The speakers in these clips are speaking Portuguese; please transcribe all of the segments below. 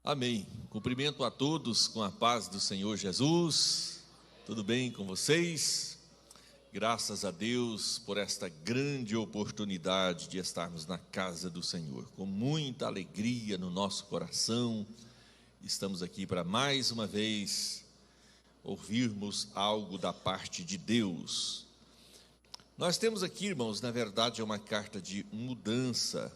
Amém. Cumprimento a todos com a paz do Senhor Jesus. Tudo bem com vocês? Graças a Deus por esta grande oportunidade de estarmos na casa do Senhor. Com muita alegria no nosso coração, estamos aqui para mais uma vez ouvirmos algo da parte de Deus. Nós temos aqui, irmãos, na verdade é uma carta de mudança.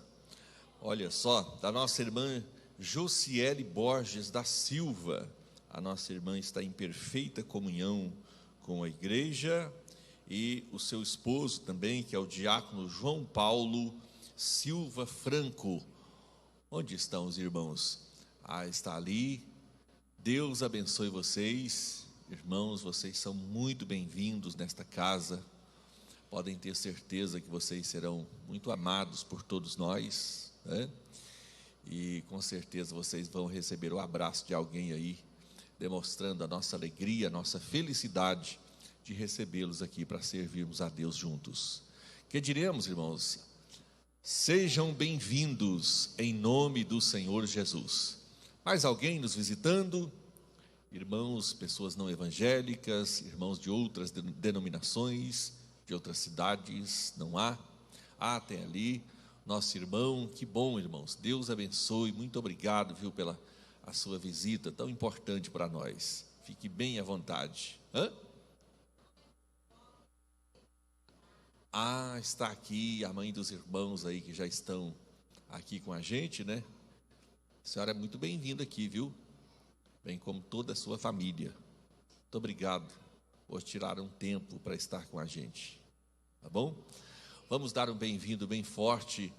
Olha só, da nossa irmã Josiele Borges da Silva. A nossa irmã está em perfeita comunhão com a igreja, e o seu esposo também, que é o diácono João Paulo Silva Franco. Onde estão os irmãos? Está ali. Deus abençoe vocês, irmãos, vocês são muito bem-vindos nesta casa. Podem ter certeza que vocês serão muito amados por todos nós, né? E com certeza vocês vão receber o abraço de alguém aí, demonstrando a nossa alegria, a nossa felicidade de recebê-los aqui para servirmos a Deus juntos. Que diremos, irmãos? Sejam bem-vindos em nome do Senhor Jesus. Mais alguém nos visitando? Irmãos, pessoas não evangélicas, irmãos de outras denominações, de outras cidades, não há? Tem ali nosso irmão. Que bom, irmãos, Deus abençoe, muito obrigado, pela a sua visita tão importante para nós. Fique bem à vontade. Está aqui a mãe dos irmãos aí que já estão aqui com a gente, né? A senhora é muito bem-vinda aqui, bem como toda a sua família. Muito obrigado por tirar um tempo para estar com a gente, tá bom? Vamos dar um bem-vindo bem forte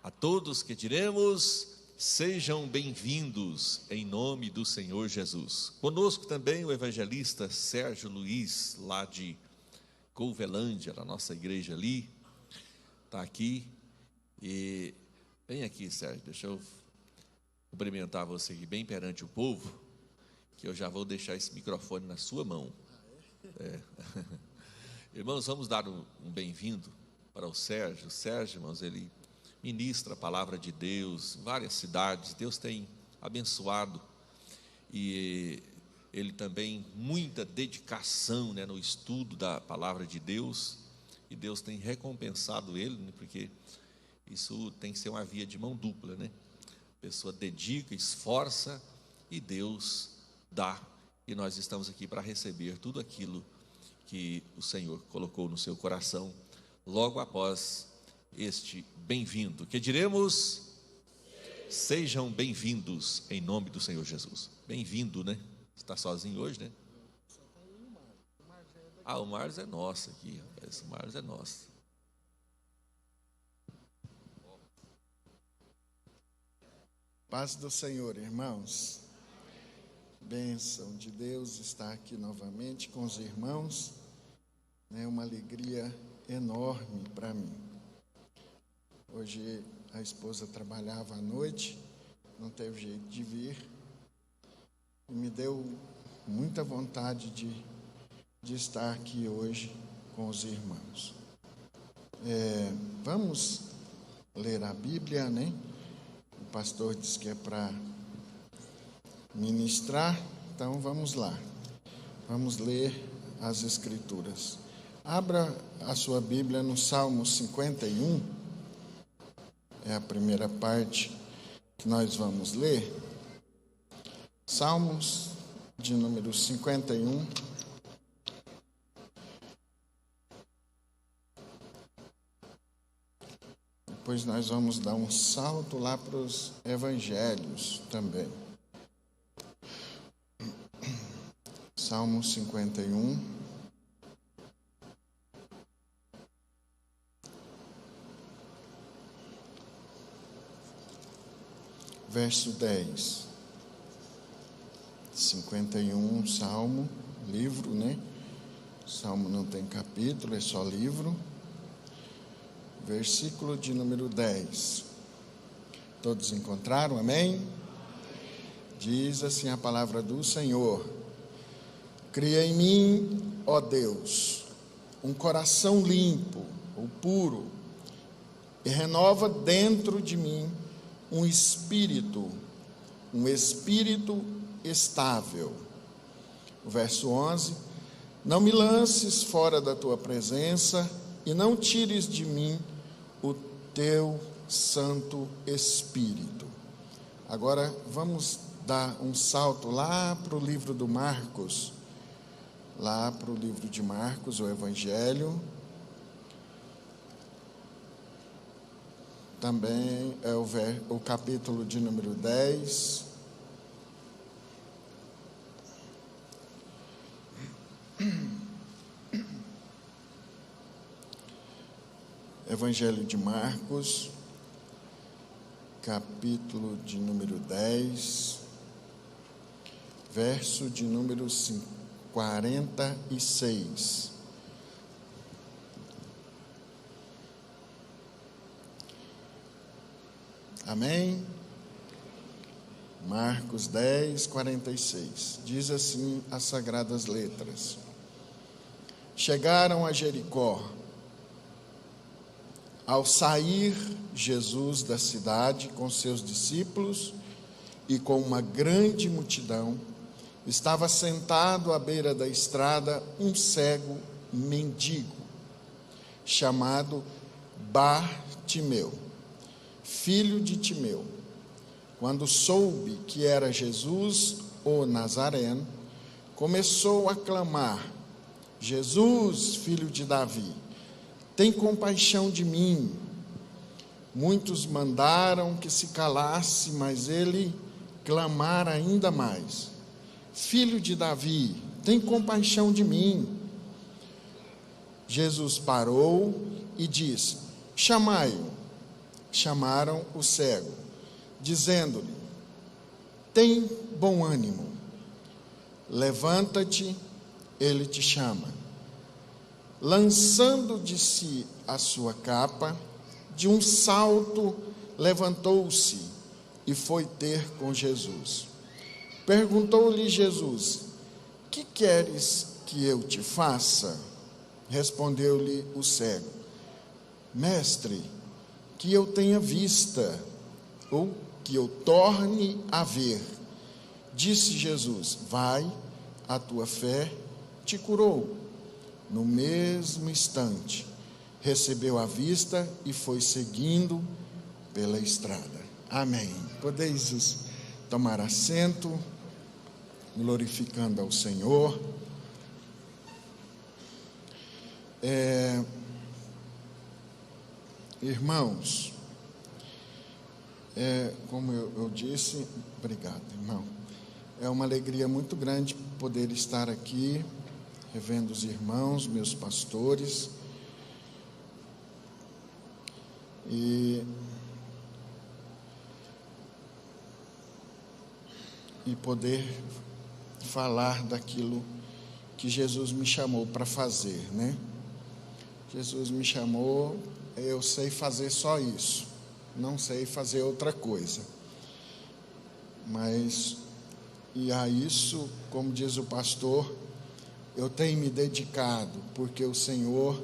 a todos que diremos: sejam bem-vindos em nome do Senhor Jesus. Conosco também o evangelista Sérgio Luiz, lá de Couvelândia, da nossa igreja ali, está aqui. E vem aqui, Sérgio, deixa eu cumprimentar você aqui bem perante o povo, que eu já vou deixar esse microfone na sua mão. Irmãos, vamos dar um bem-vindo para o Sérgio. O Sérgio, irmãos, ele ministra a palavra de Deus em várias cidades. Deus tem abençoado, e ele também muita dedicação, no estudo da palavra de Deus, e Deus tem recompensado ele, porque isso tem que ser uma via de mão dupla, A pessoa dedica, esforça, e Deus dá, e nós estamos aqui para receber tudo aquilo que o Senhor colocou no seu coração logo após este bem-vindo. Que diremos? Sejam bem-vindos em nome do Senhor Jesus. Bem-vindo, Você está sozinho hoje, O Marcos é nosso aqui, rapaz. O Marcos é nosso. Paz do Senhor, irmãos. Bênção de Deus estar aqui novamente com os irmãos. É uma alegria enorme para mim. Hoje a esposa trabalhava à noite, não teve jeito de vir, e me deu muita vontade de estar aqui hoje com os irmãos. Vamos ler a Bíblia, O pastor disse que é para ministrar, então vamos lá. Vamos ler as Escrituras. Abra a sua Bíblia no Salmo 51, é a primeira parte que nós vamos ler. Salmos de número 51. Depois nós vamos dar um salto lá para os evangelhos também. Salmo 51. Verso 10. 51, Salmo, livro, Salmo não tem capítulo, é só livro. Versículo de número 10. Todos encontraram? Amém? Diz assim a palavra do Senhor: cria em mim, ó Deus, um coração limpo ou puro, e renova dentro de mim um espírito um espírito estável. O verso 11: não me lances fora da tua presença e não tires de mim o teu Santo Espírito. Agora vamos dar um salto lá para o livro do Marcos, lá para o livro de Marcos, o Evangelho. Também é o capítulo de número 10. Evangelho de Marcos, capítulo de número 10, verso de número 46. Amém? Marcos 10, 46. Diz assim as Sagradas Letras: chegaram a Jericó. Ao sair Jesus da cidade com seus discípulos e com uma grande multidão, estava sentado à beira da estrada um cego mendigo, chamado Bartimeu, filho de Timeu. Quando soube que era Jesus, o Nazareno, começou a clamar: Jesus, filho de Davi, tem compaixão de mim. Muitos mandaram que se calasse, mas ele clamara ainda mais: Filho de Davi, tem compaixão de mim. Jesus parou e disse: chamai-o. Chamaram o cego, dizendo-lhe: tem bom ânimo, levanta-te, ele te chama. Lançando de si a sua capa, de um salto levantou-se e foi ter com Jesus. Perguntou-lhe Jesus: que queres que eu te faça? Respondeu-lhe o cego: Mestre, que eu tenha vista, ou que eu torne a ver. Disse Jesus: vai, a tua fé te curou. No mesmo instante, recebeu a vista e foi seguindo pela estrada. Amém. Podeis tomar assento, glorificando ao Senhor. Irmãos, como eu disse, obrigado, irmão. É uma alegria muito grande poder estar aqui, revendo os irmãos, meus pastores, e poder falar daquilo que Jesus me chamou para fazer, né? Jesus me chamou, eu sei fazer só isso, não sei fazer outra coisa, mas, e a isso, como diz o pastor, eu tenho me dedicado, porque o Senhor,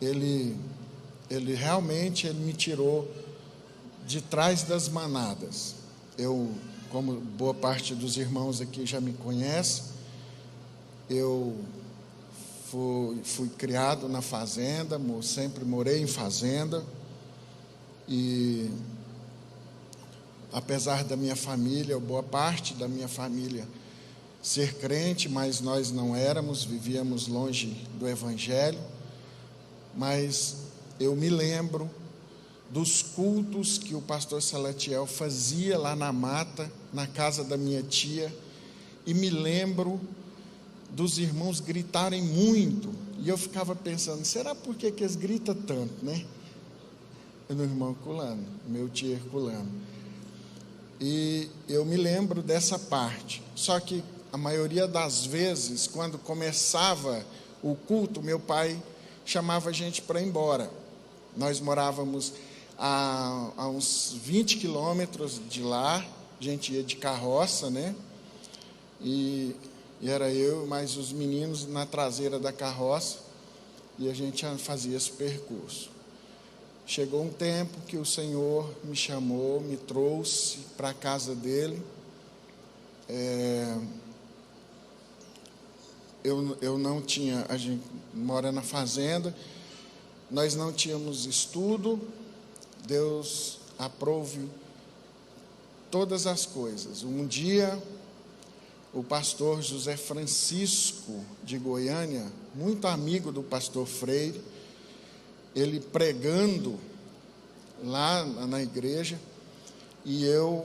Ele realmente me tirou de trás das manadas. Eu, como boa parte dos irmãos aqui já me conhece, eu fui criado na fazenda, sempre morei em fazenda, e apesar da minha família, boa parte da minha família ser crente, mas nós não éramos, vivíamos longe do Evangelho. Mas eu me lembro dos cultos que o pastor Salatiel fazia lá na mata, na casa da minha tia, e me lembro dos irmãos gritarem muito, e eu ficava pensando, será por que eles gritam tanto, né? Meu irmão Herculano, meu tio Herculano, e eu me lembro dessa parte. Só que a maioria das vezes, quando começava o culto, meu pai chamava a gente para ir embora. Nós morávamos a uns 20 quilômetros de lá, a gente ia de carroça, né? E era eu mais os meninos na traseira da carroça, e a gente fazia esse percurso. chegou um tempo que o Senhor me chamou, me trouxe para a casa dele. Eu não tinha, a gente mora na fazenda, nós não tínhamos estudo. Deus aprove todas as coisas. Um dia, o pastor José Francisco de Goiânia, muito amigo do pastor Freire, ele pregando lá na igreja, e eu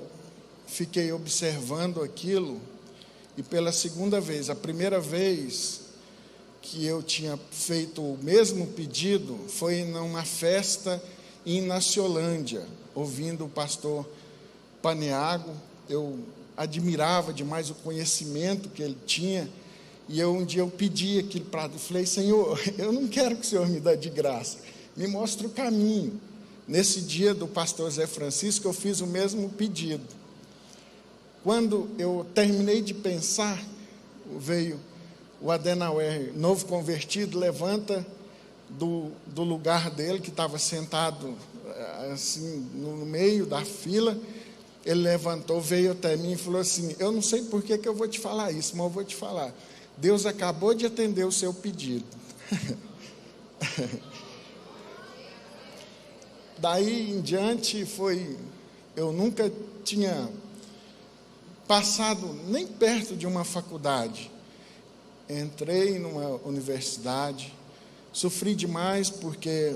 fiquei observando aquilo, e pela segunda vez, a primeira vez que eu tinha feito o mesmo pedido foi numa festa em Naciolândia, ouvindo o pastor Paniago. Eu admirava demais o conhecimento que ele tinha, e um dia eu pedi aquilo para ele, falei: Senhor, eu não quero que o Senhor me dê de graça, me mostre o caminho. Nesse dia do pastor Zé Francisco, eu fiz o mesmo pedido. Quando eu terminei de pensar, veio o Adenauer, novo convertido, levanta do lugar dele, que estava sentado assim no meio da fila. Ele levantou, veio até mim e falou assim: eu não sei por que eu vou te falar isso, mas eu vou te falar. Deus acabou de atender o seu pedido. Daí em diante eu nunca tinha passado nem perto de uma faculdade. Entrei numa universidade, sofri demais porque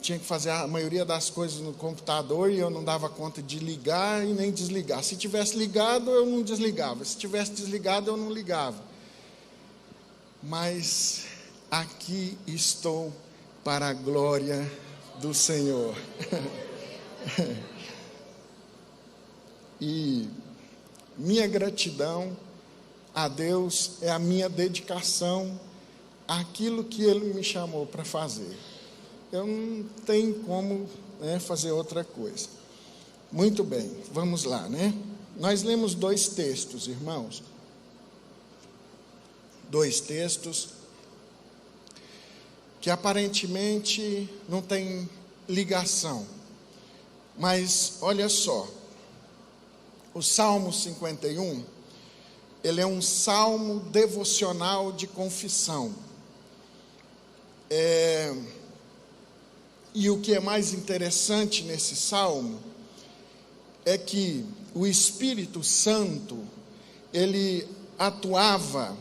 tinha que fazer a maioria das coisas no computador, e eu não dava conta de ligar e nem desligar. Se tivesse ligado, eu não desligava. Se tivesse desligado, eu não ligava. Mas aqui estou para a glória do Senhor. E minha gratidão a Deus é a minha dedicação àquilo que Ele me chamou para fazer. Eu não tenho como fazer outra coisa. Muito bem, vamos lá, né? Nós lemos 2 textos, irmãos. 2 textos que aparentemente não tem ligação. Mas olha só, o Salmo 51, ele é um salmo devocional de confissão. E o que é mais interessante nesse salmo é que o Espírito Santo, ele atuava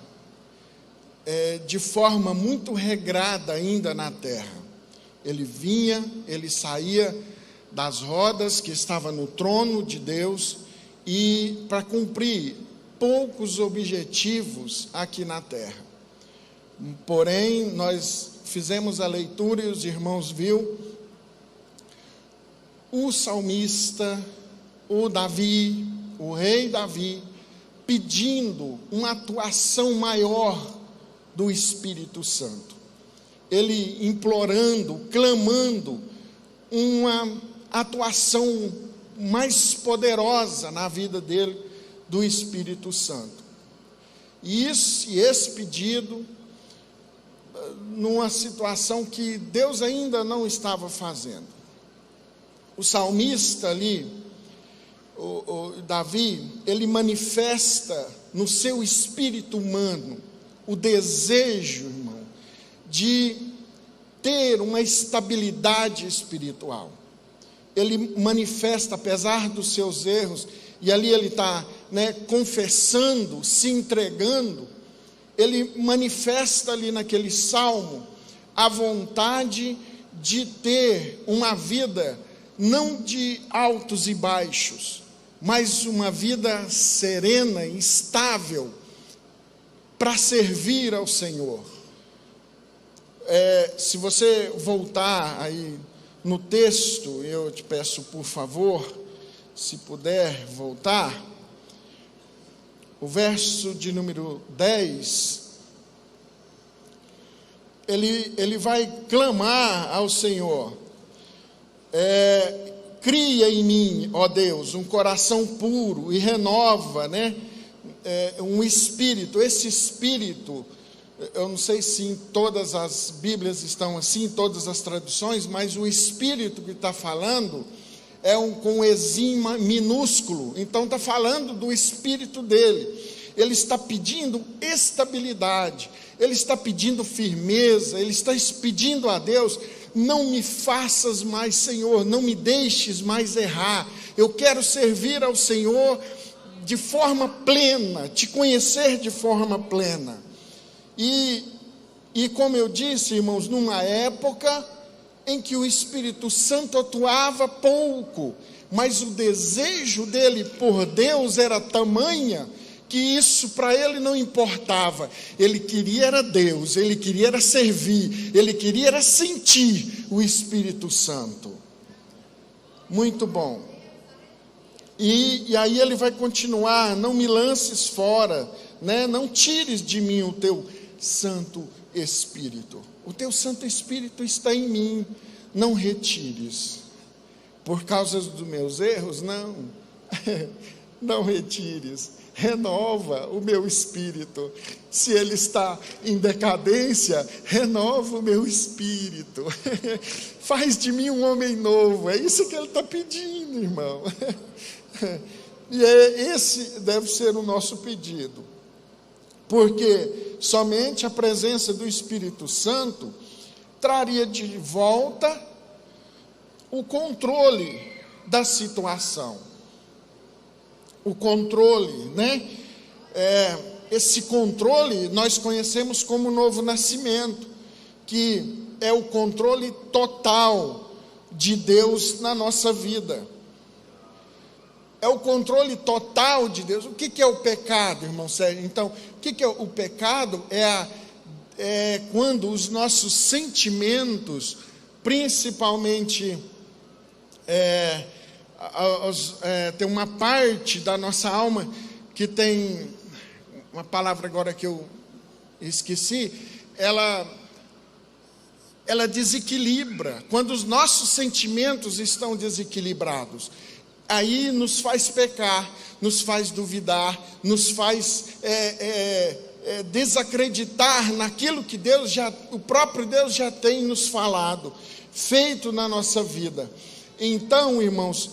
de forma muito regrada ainda na terra. Ele vinha, ele saía das rodas que estava no trono de Deus, e para cumprir poucos objetivos aqui na terra. Porém, nós fizemos a leitura e os irmãos viram o salmista, o Davi, o rei Davi, pedindo uma atuação maior do Espírito Santo. Ele implorando, clamando uma atuação mais poderosa na vida dele do Espírito Santo. E esse pedido, numa situação que Deus ainda não estava fazendo. O salmista ali, o Davi, ele manifesta no seu espírito humano o desejo, irmão, de ter uma estabilidade espiritual. Ele manifesta, apesar dos seus erros, e ali ele está confessando, se entregando, ele manifesta ali naquele salmo a vontade de ter uma vida não de altos e baixos, mas uma vida serena e estável para servir ao Senhor. Se você voltar aí no texto, eu te peço, por favor, se puder voltar, o verso de número 10, ele vai clamar ao Senhor: cria em mim, ó Deus, um coração puro, e renova, um espírito. Esse espírito eu não sei se em todas as Bíblias estão assim, em todas as traduções, mas o Espírito que está falando é com exima minúsculo, então está falando do Espírito dele. Ele está pedindo estabilidade, ele está pedindo firmeza, ele está pedindo a Deus: não me faças mais, Senhor, não me deixes mais errar, eu quero servir ao Senhor de forma plena, te conhecer de forma plena. E como eu disse, irmãos, numa época em que o Espírito Santo atuava pouco, mas o desejo dele por Deus era tamanha, que isso para ele não importava. Ele queria era Deus, ele queria era servir, ele queria era sentir o Espírito Santo. Muito bom. E aí ele vai continuar: não me lances fora, né? Não tires de mim o teu Santo Espírito. O teu Santo Espírito está em mim, não retires. Por causa dos meus erros, não. Não retires. Renova o meu espírito. Se ele está em decadência, renova o meu espírito. Faz de mim um homem novo. É isso que ele está pedindo, irmão. E esse deve ser o nosso pedido, porque somente a presença do Espírito Santo traria de volta o controle da situação. O controle, né? Esse controle nós conhecemos como novo nascimento, que é o controle total de Deus na nossa vida. É o controle total de Deus. O que é o pecado, irmão Sérgio? Então, o que é o pecado? É quando os nossos sentimentos, principalmente, tem uma parte da nossa alma que tem uma palavra agora que eu esqueci, ela desequilibra. Quando os nossos sentimentos estão desequilibrados, aí nos faz pecar, nos faz duvidar, nos faz desacreditar naquilo que o próprio Deus já tem nos falado, feito na nossa vida. Então, irmãos,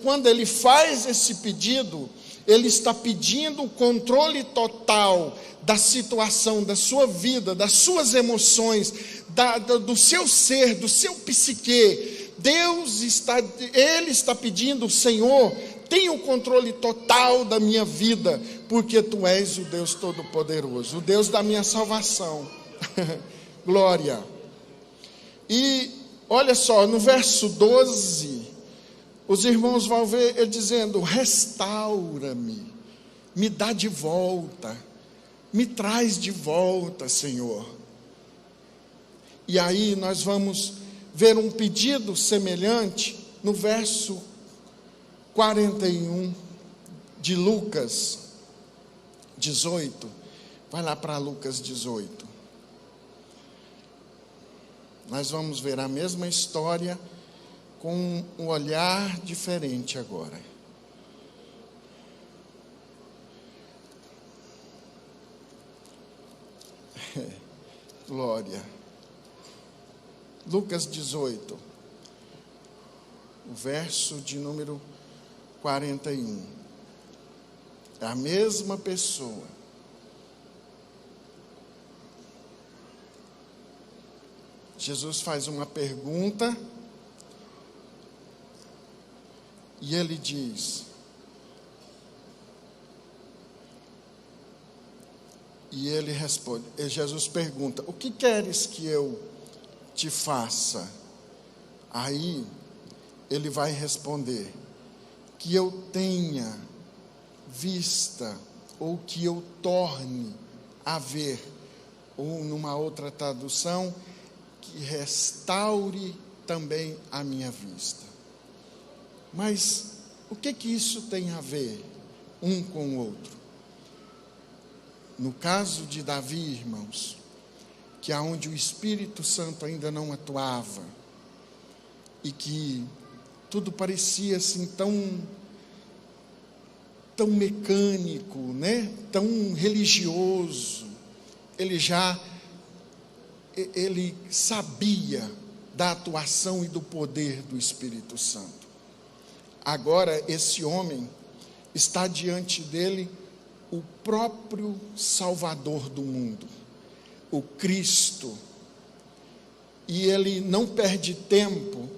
quando ele faz esse pedido, ele está pedindo o controle total da situação, da sua vida, das suas emoções, do seu ser, do seu psique. Ele está pedindo: Senhor, tenha o controle total da minha vida, porque Tu és o Deus Todo-Poderoso, o Deus da minha salvação. Glória. E olha só, no verso 12, os irmãos vão ver ele dizendo: restaura-me, me dá de volta, me traz de volta, Senhor. E aí nós vamos ver um pedido semelhante no verso 41 de Lucas 18. Vai lá para Lucas 18. Nós vamos ver a mesma história com um olhar diferente agora. Glória. Lucas 18, o verso de número 41. É a mesma pessoa. Jesus faz uma pergunta e ele diz, e ele responde, e Jesus pergunta: o que queres que eu te faça? Aí ele vai responder: que eu tenha vista, ou que eu torne a ver, ou numa outra tradução, que restaure também a minha vista. Mas o que isso tem a ver um com o outro? No caso de Davi, irmãos, que é onde o Espírito Santo ainda não atuava, e que tudo parecia assim tão mecânico, né? Tão religioso, ele sabia da atuação e do poder do Espírito Santo. Agora esse homem está diante dele o próprio Salvador do mundo, o Cristo. E ele não perde tempo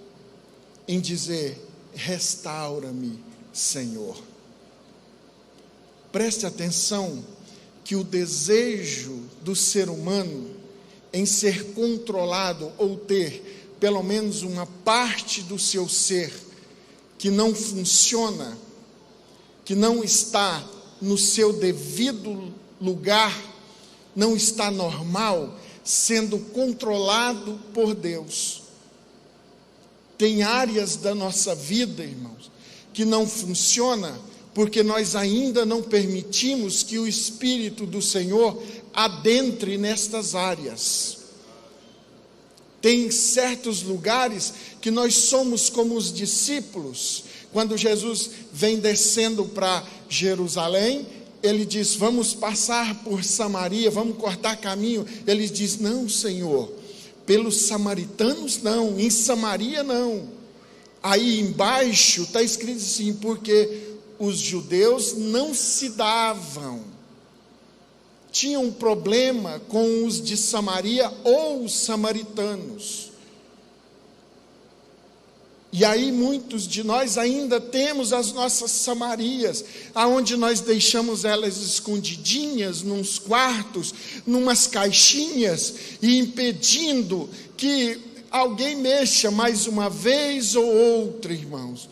em dizer: restaura-me, Senhor. Preste atenção que o desejo do ser humano em ser controlado ou ter pelo menos uma parte do seu ser que não funciona, que não está no seu devido lugar, não está normal, sendo controlado por Deus. Tem áreas da nossa vida, irmãos, que não funciona porque nós ainda não permitimos que o Espírito do Senhor adentre nestas áreas. Tem certos lugares que nós somos como os discípulos. Quando Jesus vem descendo para Jerusalém, ele diz: vamos passar por Samaria, vamos cortar caminho. Ele diz: não, Senhor, pelos samaritanos não, em Samaria não. Aí embaixo está escrito assim: porque os judeus não se davam, tinham um problema com os de Samaria ou os samaritanos. E aí muitos de nós ainda temos as nossas Samarias, aonde nós deixamos elas escondidinhas, nos quartos, numas caixinhas, e impedindo que alguém mexa mais uma vez ou outra, irmãos.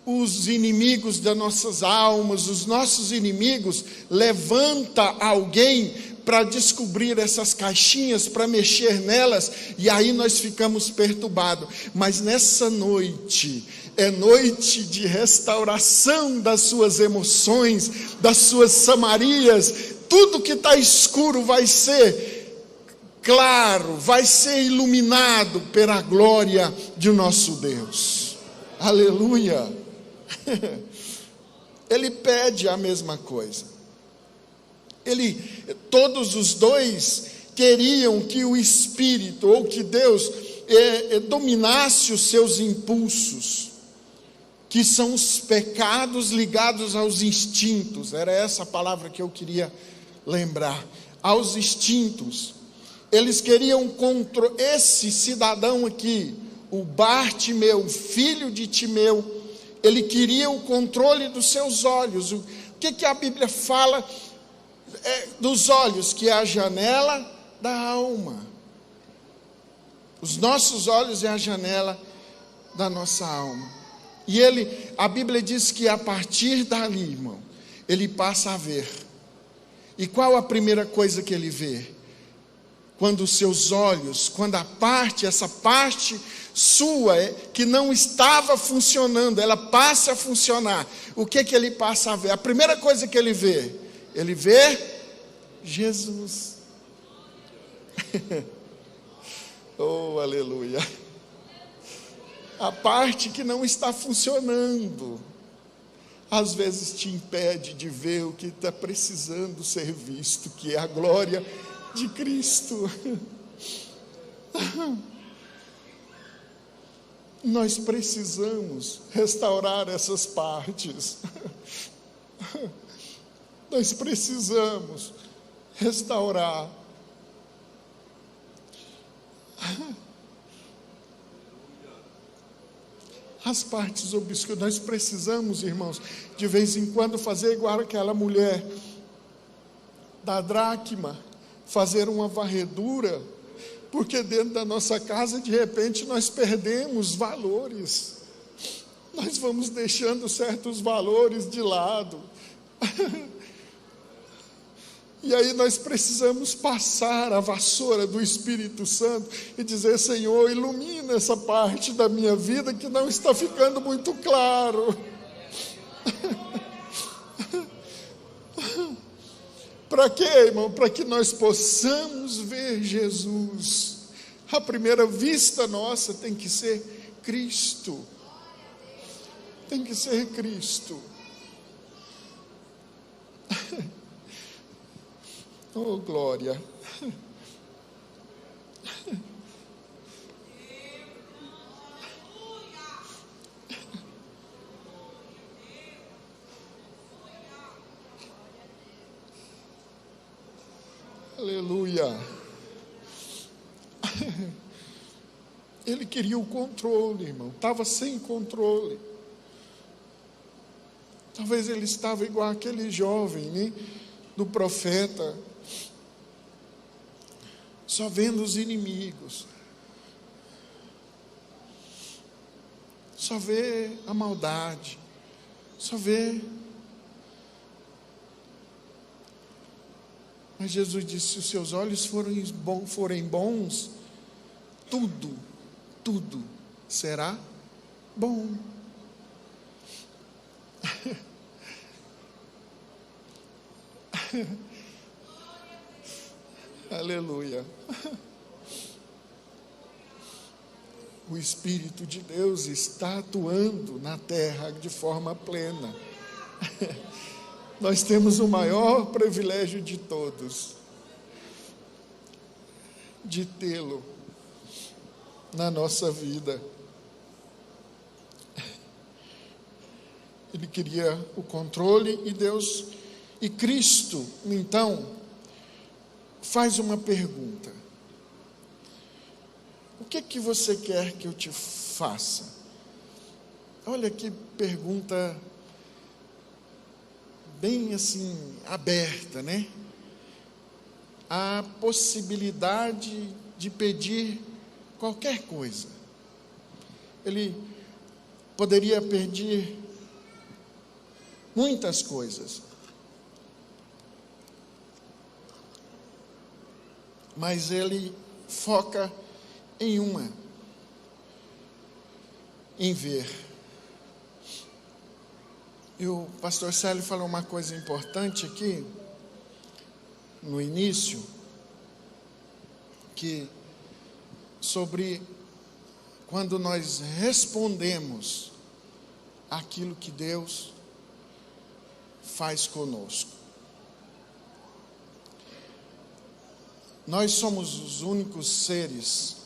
Os inimigos das nossas almas, os nossos inimigos, levanta alguém para descobrir essas caixinhas, para mexer nelas, e aí nós ficamos perturbados. Mas nessa noite, é noite de restauração das suas emoções, das suas Samarias. Tudo que está escuro vai ser claro, vai ser iluminado pela glória de nosso Deus. Aleluia! Ele pede a mesma coisa. Todos os dois queriam que o Espírito, ou que Deus dominasse os seus impulsos, que são os pecados ligados aos instintos. Era essa a palavra que eu queria lembrar. Aos instintos. Eles queriam esse cidadão aqui, o Bartimeu, filho de Timeu, ele queria o controle dos seus olhos. O que a Bíblia fala dos olhos? Que é a janela da alma. Os nossos olhos é a janela da nossa alma. E a Bíblia diz que a partir dali, irmão, ele passa a ver. E qual a primeira coisa que ele vê? Quando os seus olhos, quando essa parte sua que não estava funcionando, ela passa a funcionar. O que ele passa a ver? A primeira coisa que ele vê Jesus. Oh, aleluia. A parte que não está funcionando, às vezes te impede de ver o que está precisando ser visto, que é a glória de Cristo. Nós precisamos restaurar essas partes. Nós precisamos restaurar. As partes obscuras. Nós precisamos, irmãos, de vez em quando fazer igual aquela mulher da dracma, fazer uma varredura, porque dentro da nossa casa, de repente, nós perdemos valores. Nós vamos deixando certos valores de lado. E aí nós precisamos passar a vassoura do Espírito Santo e dizer: Senhor, ilumina essa parte da minha vida que não está ficando muito claro. Para quê, irmão? Para que nós possamos ver Jesus. A primeira vista nossa tem que ser Cristo. Tem que ser Cristo. Oh, glória. Aleluia. Ele queria o controle, irmão. Estava sem controle. Talvez ele estava igual aquele jovem, né, do profeta, só vendo os inimigos, só vê a maldade, só vê. Mas Jesus disse: se os seus olhos forem bons, tudo será bom. Aleluia. O Espírito de Deus está atuando na terra de forma plena. Nós temos o maior privilégio de todos, de tê-lo na nossa vida. Ele queria o controle e Cristo, então, faz uma pergunta: o que você quer que eu te faça? Olha que pergunta bem assim, aberta, né? A possibilidade de pedir qualquer coisa. Ele poderia pedir muitas coisas, mas ele foca em uma, em ver. E o pastor Célio falou uma coisa importante aqui, no início, que sobre quando nós respondemos aquilo que Deus faz conosco. Nós somos os únicos seres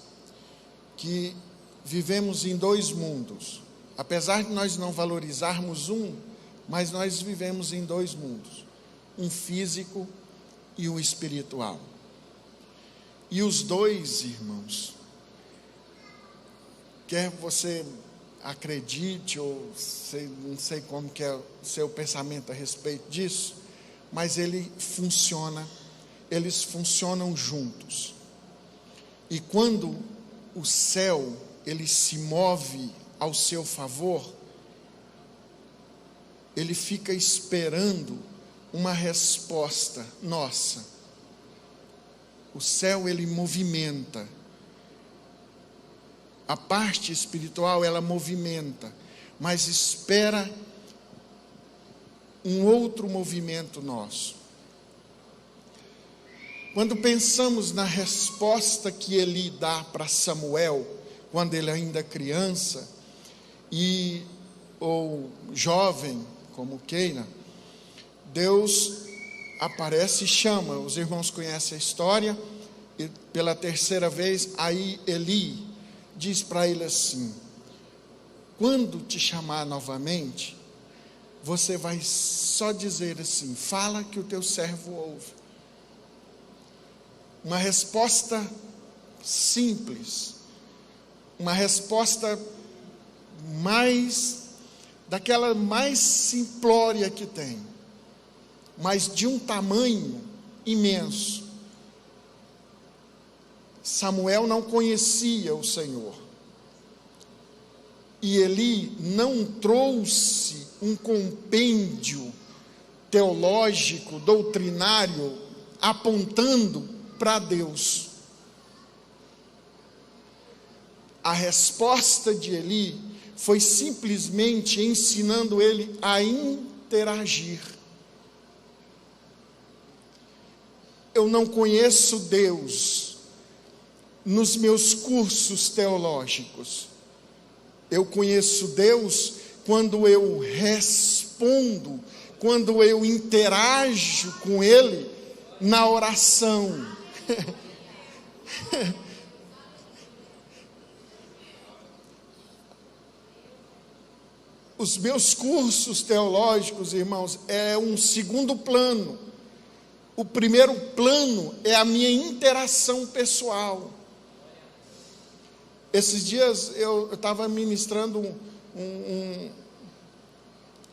que vivemos em dois mundos. Apesar de nós não valorizarmos um, mas nós vivemos em dois mundos, um físico e um espiritual. E os dois, irmãos, quer você acredite ou não sei como que é o seu pensamento a respeito disso, mas eles funcionam juntos. E quando o céu ele se move ao seu favor, ele fica esperando uma resposta nossa. O céu ele movimenta. A parte espiritual ela movimenta, mas espera um outro movimento nosso. Quando pensamos na resposta que Eli dá para Samuel, quando ele ainda é criança, ou jovem, como queira, Deus aparece e chama. Os irmãos conhecem a história, e pela terceira vez, aí Eli diz para ele assim: quando te chamar novamente, você vai só dizer assim: fala que o teu servo ouve. Uma resposta simples, uma resposta daquela mais simplória que tem, mas de um tamanho imenso. Samuel não conhecia o Senhor, e Eli não trouxe um compêndio teológico, doutrinário, apontando para Deus. A resposta de Eli foi simplesmente ensinando ele a interagir. Eu não conheço Deus nos meus cursos teológicos. Eu conheço Deus quando eu respondo, quando eu interajo com Ele na oração. Os meus cursos teológicos, irmãos, é um segundo plano. O primeiro plano é a minha interação pessoal. Esses dias eu estava ministrando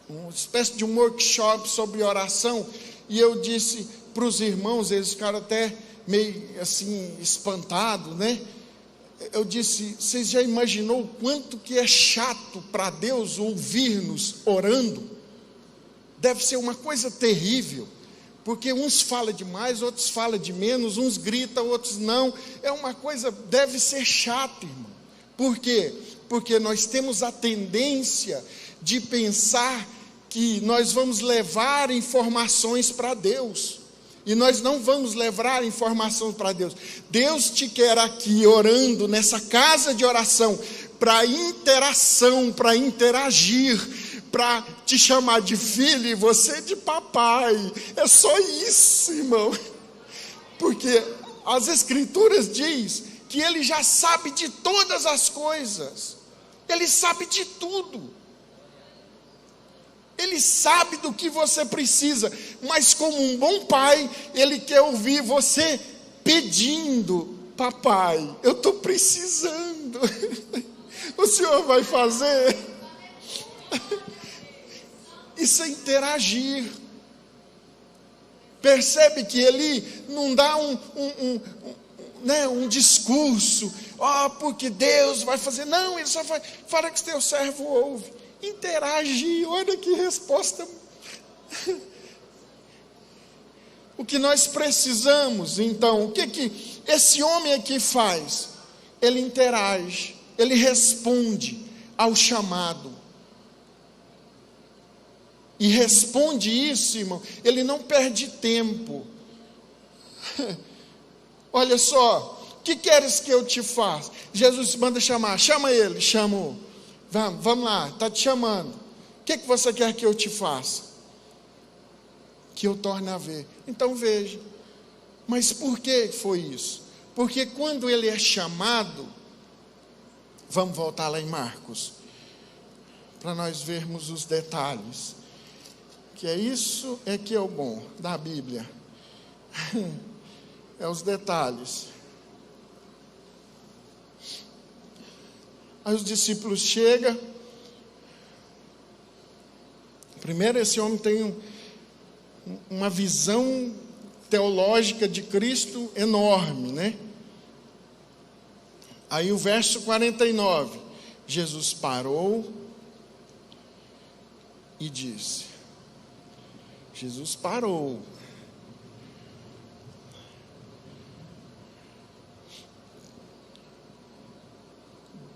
uma espécie de um workshop sobre oração, e eu disse para os irmãos, eles ficaram até meio assim espantados, né? Eu disse: vocês já imaginou o quanto que é chato para Deus ouvir-nos orando? Deve ser uma coisa terrível, porque uns falam demais, outros falam de menos, uns gritam, outros não. É uma coisa, deve ser chato, irmão. Por quê? Porque nós temos a tendência de pensar que nós vamos levar informações para Deus, e nós não vamos levar informação para Deus. Deus te quer aqui orando nessa casa de oração para interação, para interagir, para te chamar de filho e você de papai. É só isso, irmão. Porque as Escrituras diz que Ele já sabe de todas as coisas. Ele sabe de tudo. Ele sabe do que você precisa, mas como um bom pai, Ele quer ouvir você pedindo: papai, eu estou precisando, o Senhor vai fazer? Isso é interagir. Percebe que Ele não dá um discurso, porque Deus vai fazer. Não, Ele só fala que teu servo ouve. Interagir, olha que resposta. O que nós precisamos, então, o que esse homem aqui faz? Ele interage, ele responde ao chamado. E responde isso, irmão, ele não perde tempo. Olha só, o que queres que eu te faça? Jesus manda chamar, chama ele, chamou. Vamos lá, está te chamando. O que você quer que eu te faça? Que eu torne a ver. Então veja. Mas por que foi isso? Porque quando ele é chamado, vamos voltar lá em Marcos, para nós vermos os detalhes. Que é isso que é o bom da Bíblia. É os detalhes. Aí os discípulos chegam. Primeiro, esse homem tem uma visão teológica de Cristo enorme, né? Aí o verso 49, Jesus parou e disse. Jesus parou.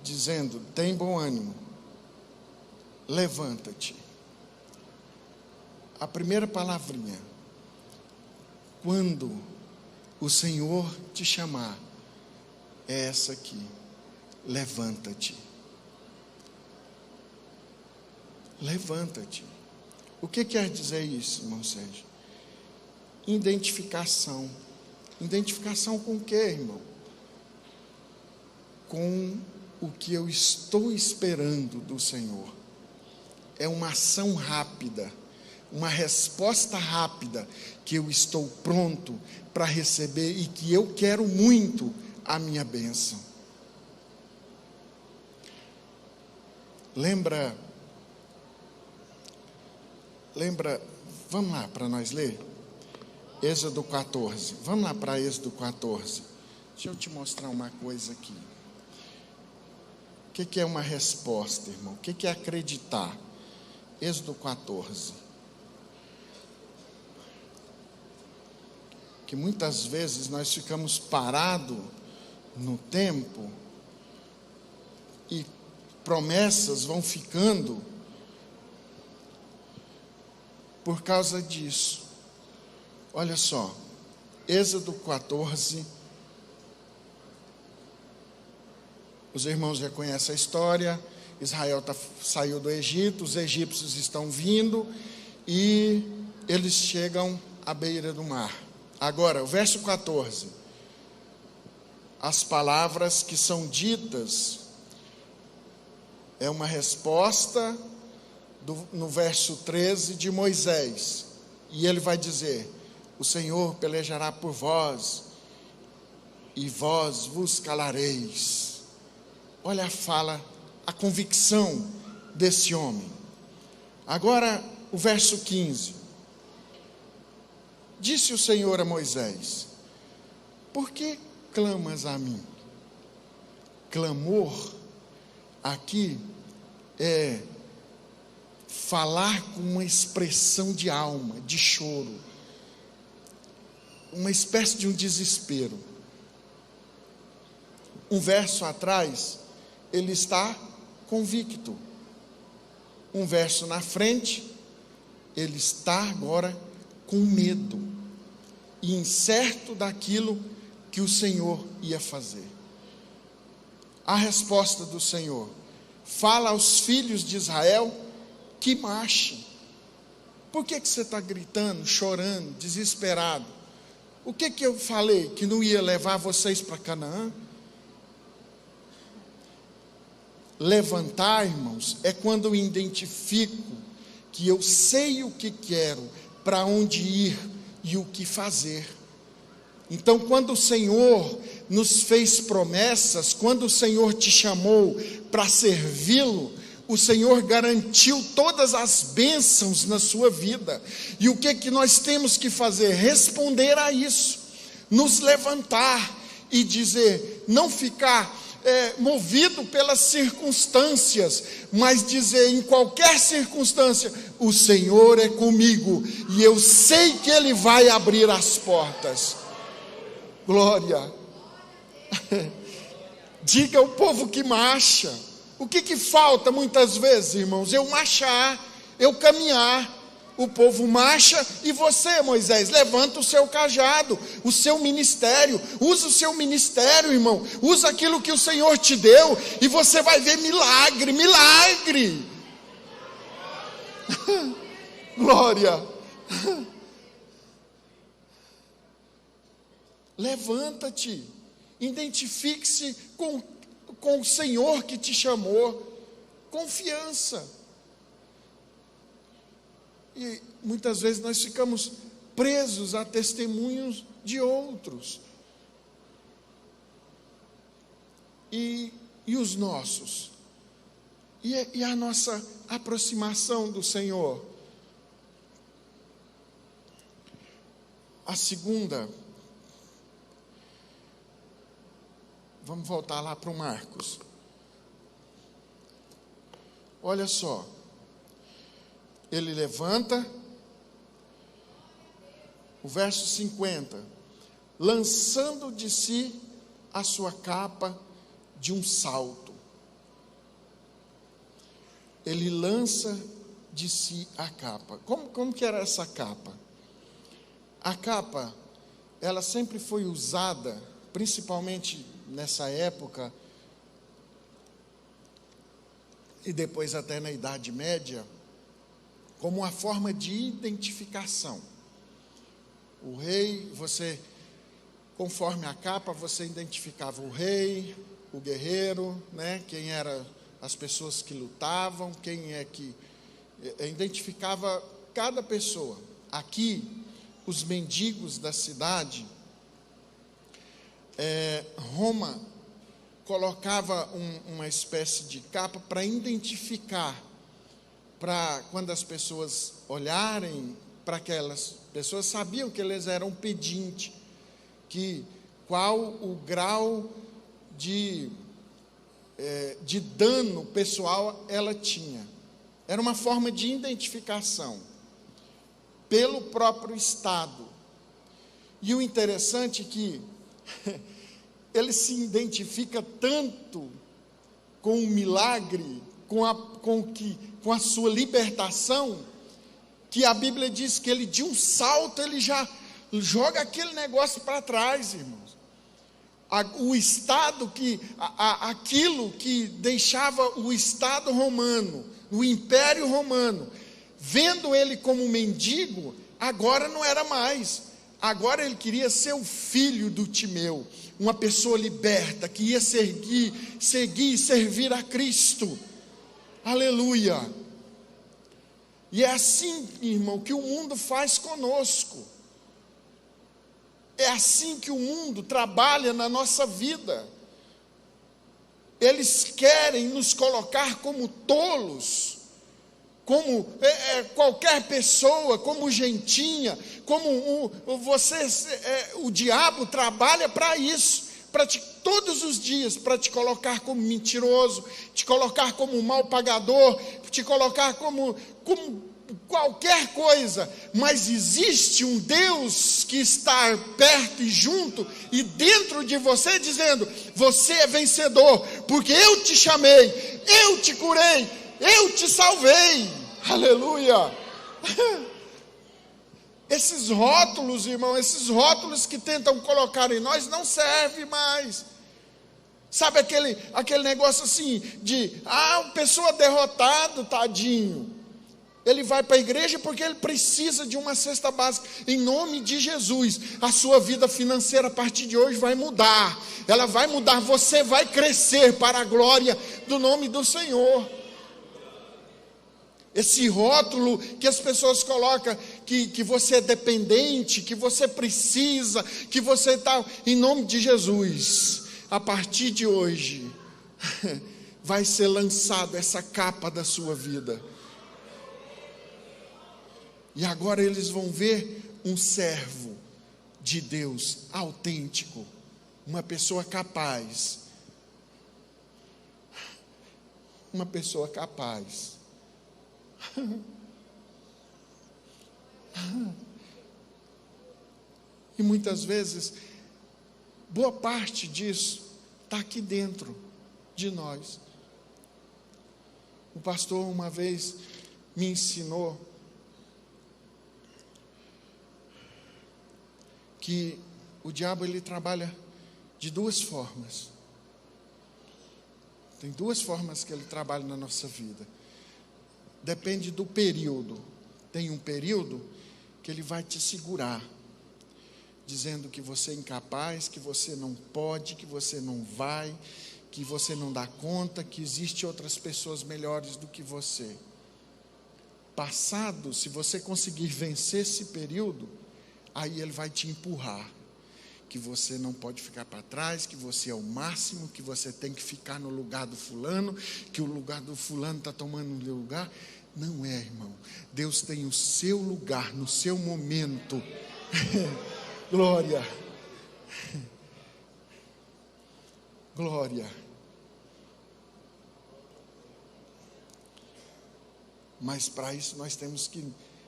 Dizendo: tem bom ânimo, levanta-te. A primeira palavrinha, quando o Senhor te chamar, é essa aqui: levanta-te. Levanta-te. O que quer dizer isso, irmão Sérgio? Identificação. Identificação com o que, irmão? Com o que eu estou esperando do Senhor. É uma ação rápida, uma resposta rápida, que eu estou pronto para receber e que eu quero muito a minha bênção. Lembra, vamos lá para nós ler? Êxodo 14, vamos lá para Êxodo 14. Deixa eu te mostrar uma coisa aqui. O que é uma resposta, irmão? O que é acreditar? Êxodo 14. Que muitas vezes nós ficamos parados no tempo e promessas vão ficando por causa disso. Olha só, Êxodo 14. Os irmãos já conhecem a história. Israel saiu do Egito, os egípcios estão vindo e eles chegam à beira do mar. Agora, o verso 14. As palavras que são ditas é uma resposta no verso 13 de Moisés. E ele vai dizer: o Senhor pelejará por vós, e vós vos calareis. Olha a fala, a convicção desse homem. Agora, o verso 15. Disse o Senhor a Moisés: por que clamas a mim? Clamor aqui é falar com uma expressão de alma, de choro, uma espécie de um desespero. Um verso atrás, ele está convicto. Um verso na frente, ele está agora com medo e incerto daquilo que o Senhor ia fazer. A resposta do Senhor: fala aos filhos de Israel que marchem. Por que você está gritando, chorando, desesperado? O que eu falei? Que não ia levar vocês para Canaã? Levantar, irmãos, é quando eu identifico que eu sei o que quero, para onde ir e o que fazer. Então, quando o Senhor nos fez promessas, quando o Senhor te chamou para servi-lo, o Senhor garantiu todas as bênçãos na sua vida. E o que nós temos que fazer? Responder a isso, nos levantar e dizer, não ficar movido pelas circunstâncias, mas dizer em qualquer circunstância: o Senhor é comigo e eu sei que Ele vai abrir as portas. Glória. Diga ao povo que marcha. O que falta muitas vezes, irmãos? Eu marchar, eu caminhar. O povo marcha e você, Moisés, levanta o seu cajado, o seu ministério. Usa o seu ministério, irmão. Usa aquilo que o Senhor te deu e você vai ver milagre, milagre. Glória. Levanta-te, identifique-se com o Senhor que te chamou, confiança. E muitas vezes nós ficamos presos a testemunhos de outros. E os nossos? E a nossa aproximação do Senhor? A segunda, vamos voltar lá para o Marcos. Olha só. Ele levanta, o verso 50, lançando de si a sua capa de um salto. Ele lança de si a capa. Como que era essa capa? A capa, ela sempre foi usada, principalmente nessa época, e depois até na Idade Média, como uma forma de identificação. O rei, conforme a capa, você identificava o rei, o guerreiro, né? Quem eram as pessoas que lutavam, quem é que identificava cada pessoa. Aqui, os mendigos da cidade, Roma colocava uma espécie de capa para identificar, para quando as pessoas olharem para aquelas pessoas, sabiam que eles eram pedintes, qual o grau de dano pessoal ela tinha. Era uma forma de identificação pelo próprio Estado. E o interessante é que ele se identifica tanto com o milagre, com a sua libertação, que a Bíblia diz que ele, de um salto, ele já joga aquele negócio para trás, irmãos. O Estado aquilo que deixava o Estado romano, o Império Romano, vendo ele como mendigo, agora não era mais. Agora ele queria ser o filho do Timeu, uma pessoa liberta, que ia seguir e servir a Cristo. Aleluia! E é assim, irmão, que o mundo faz conosco. É assim que o mundo trabalha na nossa vida. Eles querem nos colocar como tolos, como qualquer pessoa, como gentinha, como o diabo trabalha para isso, todos os dias, para te colocar como mentiroso, te colocar como mal pagador, te colocar como qualquer coisa. Mas existe um Deus que está perto e junto e dentro de você, dizendo: você é vencedor, porque eu te chamei, eu te curei, eu te salvei. Aleluia! Esses rótulos, irmão, esses rótulos que tentam colocar em nós não servem mais. Sabe aquele negócio assim de, pessoa derrotada, tadinho. Ele vai para a igreja porque ele precisa de uma cesta básica. Em nome de Jesus, a sua vida financeira a partir de hoje vai mudar. Ela vai mudar, você vai crescer para a glória do nome do Senhor. Esse rótulo que as pessoas colocam, que você é dependente, que você precisa, que você está, em nome de Jesus, a partir de hoje, vai ser lançado essa capa da sua vida. E agora eles vão ver um servo de Deus autêntico, uma pessoa capaz. Uma pessoa capaz. E muitas vezes, boa parte disso está aqui dentro de nós. O pastor uma vez me ensinou que o diabo ele trabalha de duas formas. Tem duas formas que ele trabalha na nossa vida. Depende do período. Tem um período que ele vai te segurar, dizendo que você é incapaz, que você não pode, que você não vai, que você não dá conta, que existem outras pessoas melhores do que você. Passado, se você conseguir vencer esse período, aí ele vai te empurrar, que você não pode ficar para trás, que você é o máximo, que você tem que ficar no lugar do fulano, que o lugar do fulano está tomando o lugar. Não é, irmão. Deus tem o seu lugar, no seu momento. Glória. Glória. Mas para isso nós temos que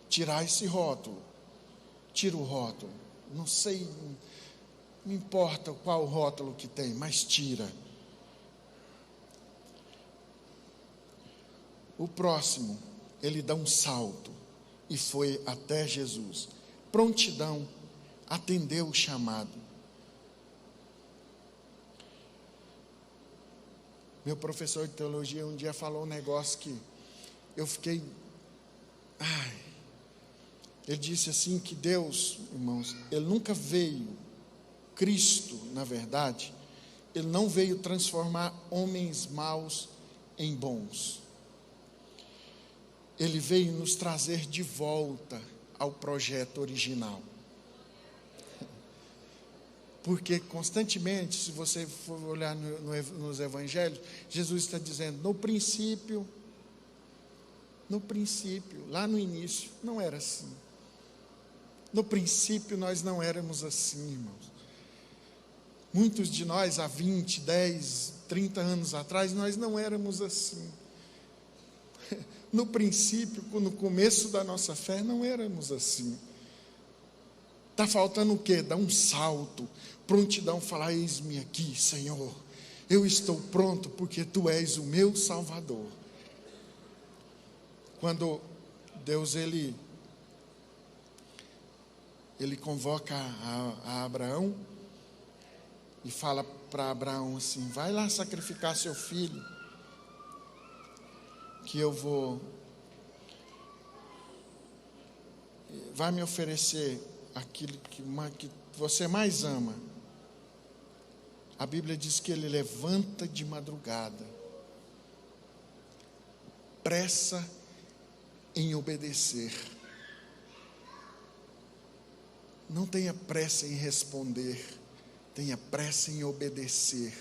tirar esse rótulo. Tira o rótulo. Não sei, não importa qual rótulo que tem, mas tira. O próximo, ele dá um salto e foi até Jesus. Prontidão, atendeu o chamado. Meu professor de teologia um dia falou um negócio que eu fiquei... Ele disse assim que Deus, irmãos, ele nunca veio, Cristo, na verdade, ele não veio transformar homens maus em bons. Ele veio nos trazer de volta ao projeto original. Porque constantemente, se você for olhar nos evangelhos, Jesus está dizendo, no princípio, lá no início, não era assim. No princípio nós não éramos assim, irmãos. Muitos de nós há 20, 10, 30 anos atrás, nós não éramos assim. No princípio, no começo da nossa fé, não éramos assim. Está faltando o quê? Dar um salto, prontidão, falar, eis-me aqui, Senhor. Eu estou pronto porque Tu és o meu Salvador. Quando Deus, Ele convoca a Abraão e fala para Abraão assim, vai lá sacrificar seu filho, que eu vou, vai me oferecer aquilo que você mais ama, a Bíblia diz que ele levanta de madrugada, pressa em obedecer. Não tenha pressa em responder, tenha pressa em obedecer.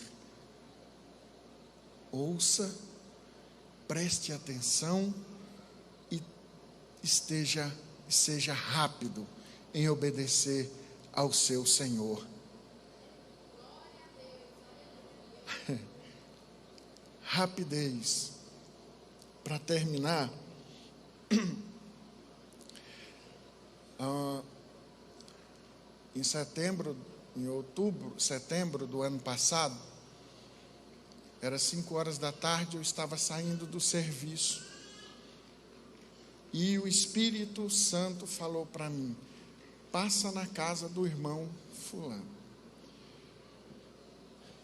Ouça, preste atenção e seja rápido em obedecer ao seu Senhor. Rapidez. Para terminar, em setembro do ano passado, era 5 horas da tarde, eu estava saindo do serviço, e o Espírito Santo falou para mim: passa na casa do irmão fulano.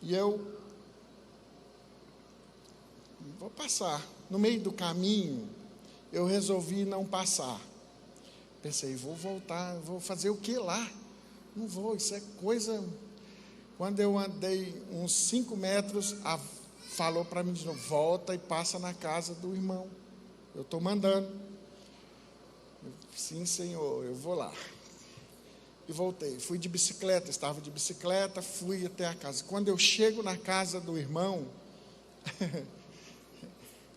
E eu vou passar. No meio do caminho, eu resolvi não passar. Pensei, vou voltar, vou fazer o que lá? Não vou, isso é coisa... Quando eu andei uns 5 metros, falou para mim de novo: volta e passa na casa do irmão. Eu estou mandando. Sim, Senhor, eu vou lá. E voltei, fui de bicicleta, estava de bicicleta, fui até a casa. Quando eu chego na casa do irmão,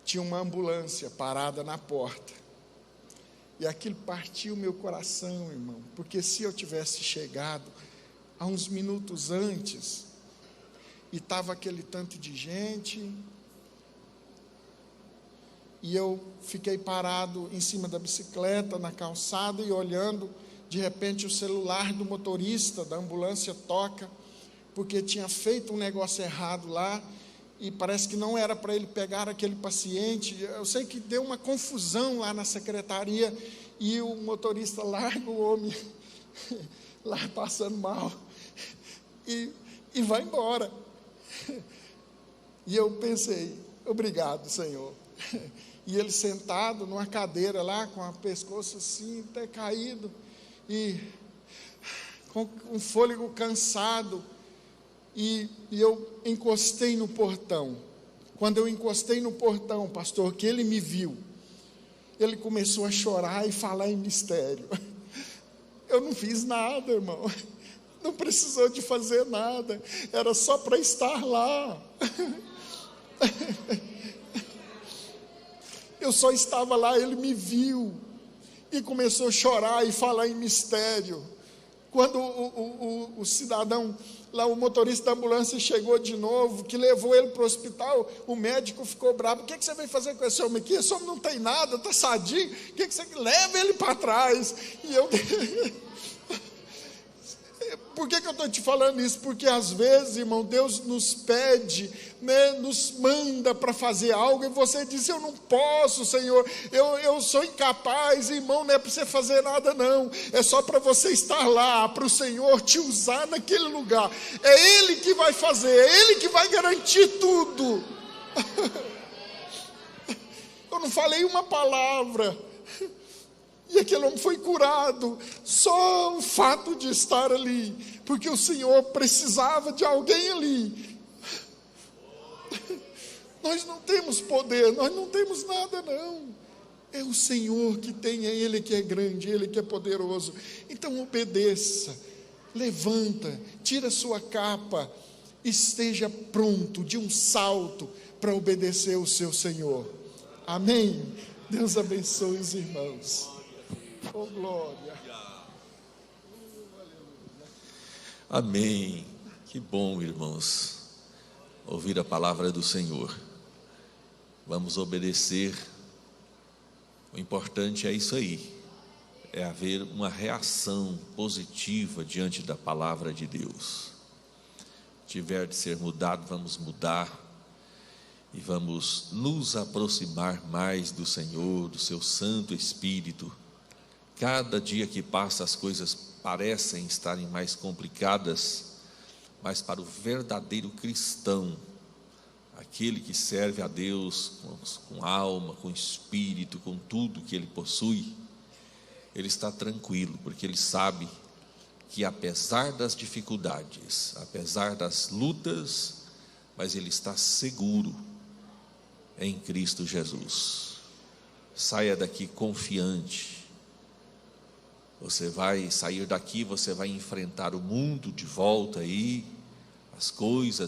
tinha uma ambulância parada na porta. E aquilo partiu meu coração, irmão, porque se eu tivesse chegado há uns minutos antes, e estava aquele tanto de gente, e eu fiquei parado em cima da bicicleta, na calçada, e olhando, de repente o celular do motorista da ambulância toca, porque tinha feito um negócio errado lá, e parece que não era para ele pegar aquele paciente. Eu sei que deu uma confusão lá na secretaria, e o motorista larga o homem lá passando mal, e vai embora. E eu pensei: obrigado, Senhor. E ele sentado numa cadeira lá, com o pescoço assim, até caído, e com um fôlego cansado, e eu encostei no portão. Quando eu encostei no portão, pastor, que ele me viu, ele começou a chorar e falar em mistério. Eu não fiz nada, irmão, não precisou de fazer nada, era só para estar lá. Eu só estava lá, ele me viu, e começou a chorar e falar em mistério. Quando o cidadão, lá o motorista da ambulância chegou de novo, que levou ele para o hospital, o médico ficou bravo: o que você veio fazer com esse homem aqui? Esse homem não tem nada, está sadio, o que você... leva ele para trás. E eu... Por que eu estou te falando isso? Porque às vezes, irmão, Deus nos pede, né, nos manda para fazer algo, e você diz: eu não posso, Senhor, eu sou incapaz. Irmão, não é para você fazer nada não, é só para você estar lá, para o Senhor te usar naquele lugar. É Ele que vai fazer, é Ele que vai garantir tudo. Eu não falei uma palavra, e aquele homem foi curado, só o fato de estar ali, porque o Senhor precisava de alguém ali. Nós não temos poder, nós não temos nada não, é o Senhor que tem, é Ele que é grande, Ele que é poderoso. Então obedeça, levanta, tira sua capa, esteja pronto de um salto para obedecer o seu Senhor. Amém? Deus abençoe os irmãos. Oh, glória. Amém. Que bom, irmãos, ouvir a palavra do Senhor. Vamos obedecer. O importante é isso aí, é haver uma reação positiva diante da palavra de Deus. Se tiver de ser mudado, vamos mudar, e vamos nos aproximar mais do Senhor, do seu Santo Espírito. Cada dia que passa as coisas parecem estarem mais complicadas, mas para o verdadeiro cristão, aquele que serve a Deus com alma, com espírito, com tudo que ele possui, ele está tranquilo, porque ele sabe que apesar das dificuldades, apesar das lutas, mas ele está seguro em Cristo Jesus. Saia daqui confiante. Você vai sair daqui, você vai enfrentar o mundo de volta aí, as coisas.